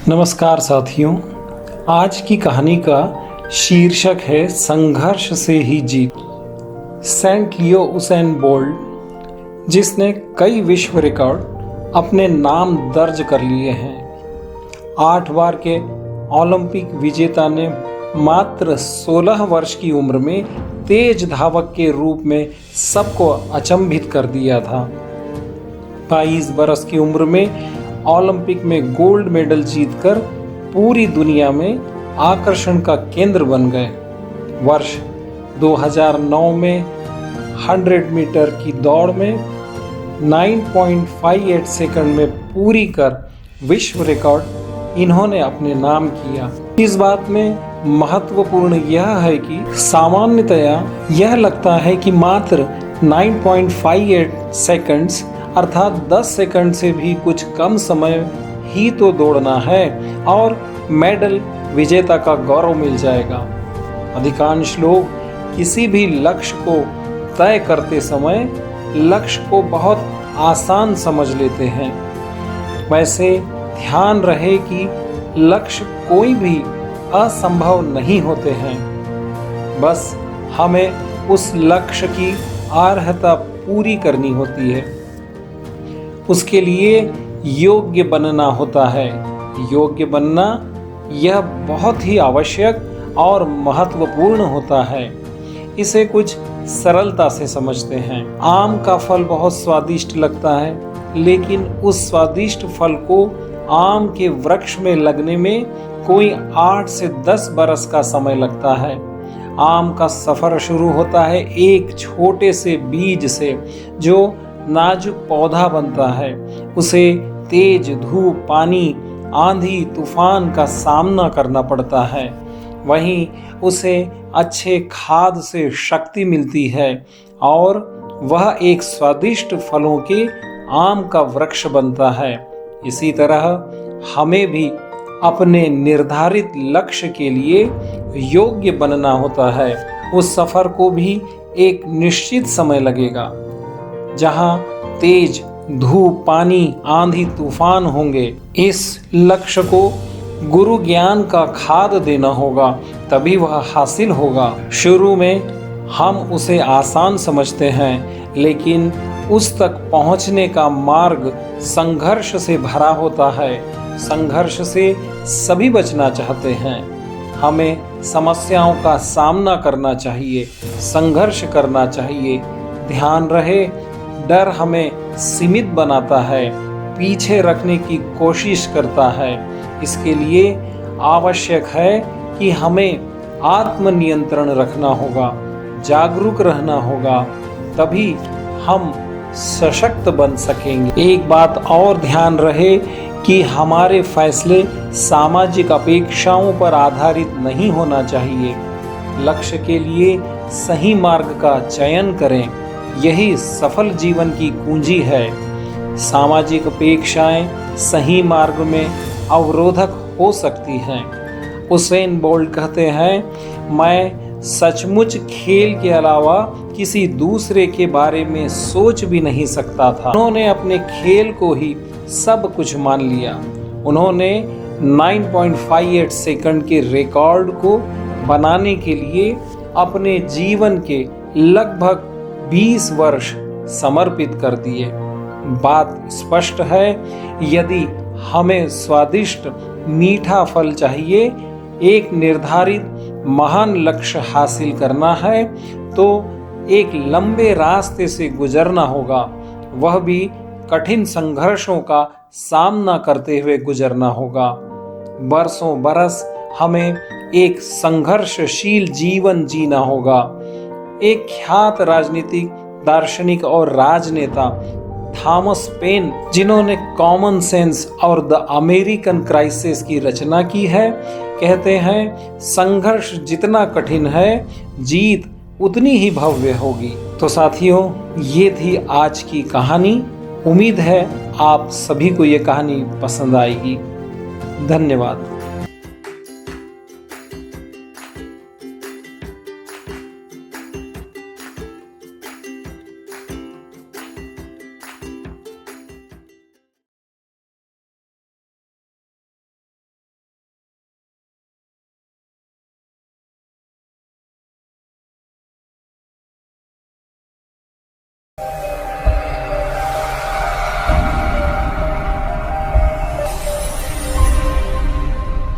नमस्कार साथियों। आज की कहानी का शीर्षक है संघर्ष से ही जीत। सेंट लियो उसेन बोल्ट, जिसने कई विश्व रिकॉर्ड अपने नाम दर्ज कर लिए हैं, 8 बार के ओलंपिक विजेता ने मात्र 16 वर्ष की उम्र में तेज धावक के रूप में सबको अचंभित कर दिया था। 22 बरस की उम्र में ओलंपिक में गोल्ड मेडल जीतकर पूरी दुनिया में आकर्षण का केंद्र बन गए। वर्ष 2009 में 100 मीटर की दौड़ में 9.58 सेकंड में पूरी कर विश्व रिकॉर्ड इन्होंने अपने नाम किया। इस बात में महत्वपूर्ण यह है कि सामान्यतया यह लगता है कि मात्र 9.58 सेकंड्स अर्थात 10 सेकंड से भी कुछ कम समय ही तो दौड़ना है और मेडल विजेता का गौरव मिल जाएगा। अधिकांश लोग किसी भी लक्ष्य को तय करते समय लक्ष्य को बहुत आसान समझ लेते हैं। वैसे ध्यान रहे कि लक्ष्य कोई भी असंभव नहीं होते हैं, बस हमें उस लक्ष्य की अर्हता पूरी करनी होती है। उसके लिए योग्य बनना होता है। योग्य बनना यह बहुत ही आवश्यक और महत्वपूर्ण होता है। इसे कुछ सरलता से समझते हैं। आम का फल बहुत स्वादिष्ट लगता है, लेकिन उस स्वादिष्ट फल को आम के वृक्ष में लगने में कोई 8 से 10 बरस का समय लगता है। आम का सफर शुरू होता है एक छोटे से बीज से, जो नाजुक पौधा बनता है। उसे तेज धूप, पानी, आंधी, तूफान का सामना करना पड़ता है। वहीं उसे अच्छे खाद से शक्ति मिलती है और वह एक स्वादिष्ट फलों के आम का वृक्ष बनता है। इसी तरह हमें भी अपने निर्धारित लक्ष्य के लिए योग्य बनना होता है। उस सफर को भी एक निश्चित समय लगेगा, जहां तेज धूप, पानी, आंधी, तूफान होंगे। इस लक्ष्य को गुरु ज्ञान का खाद देना होगा, तभी वह हासिल होगा। शुरू में हम उसे आसान समझते हैं, लेकिन उस तक पहुंचने का मार्ग संघर्ष से भरा होता है। संघर्ष से सभी बचना चाहते हैं। हमें समस्याओं का सामना करना चाहिए, संघर्ष करना चाहिए। ध्यान रहे, डर हमें सीमित बनाता है, पीछे रखने की कोशिश करता है। इसके लिए आवश्यक है कि हमें आत्मनियंत्रण रखना होगा, जागरूक रहना होगा, तभी हम सशक्त बन सकेंगे। एक बात और ध्यान रहे कि हमारे फैसले सामाजिक अपेक्षाओं पर आधारित नहीं होना चाहिए। लक्ष्य के लिए सही मार्ग का चयन करें, यही सफल जीवन की कुंजी है। सामाजिक अपेक्षाएं सही मार्ग में अवरोधक हो सकती हैं। उसेन बोल्ट कहते हैं, मैं सचमुच खेल के अलावा किसी दूसरे के बारे में सोच भी नहीं सकता था। उन्होंने अपने खेल को ही सब कुछ मान लिया। उन्होंने 9.58 सेकंड के रिकॉर्ड को बनाने के लिए अपने जीवन के लगभग 20 वर्ष समर्पित कर दिए। बात स्पष्ट है, यदि हमें स्वादिष्ट मीठा फल चाहिए, एक निर्धारित महान लक्ष्य हासिल करना है, तो एक लंबे रास्ते से गुजरना होगा। वह भी कठिन संघर्षों का सामना करते हुए गुजरना होगा। बरसों बरस हमें एक संघर्षशील जीवन जीना होगा। एक ख्यात राजनीतिक दार्शनिक और राजनेता थॉमस पेन, जिन्होंने कॉमन सेंस और द अमेरिकन क्राइसिस की रचना की है, कहते हैं, संघर्ष जितना कठिन है, जीत उतनी ही भव्य होगी। तो साथियों, ये थी आज की कहानी। उम्मीद है आप सभी को ये कहानी पसंद आएगी। धन्यवाद।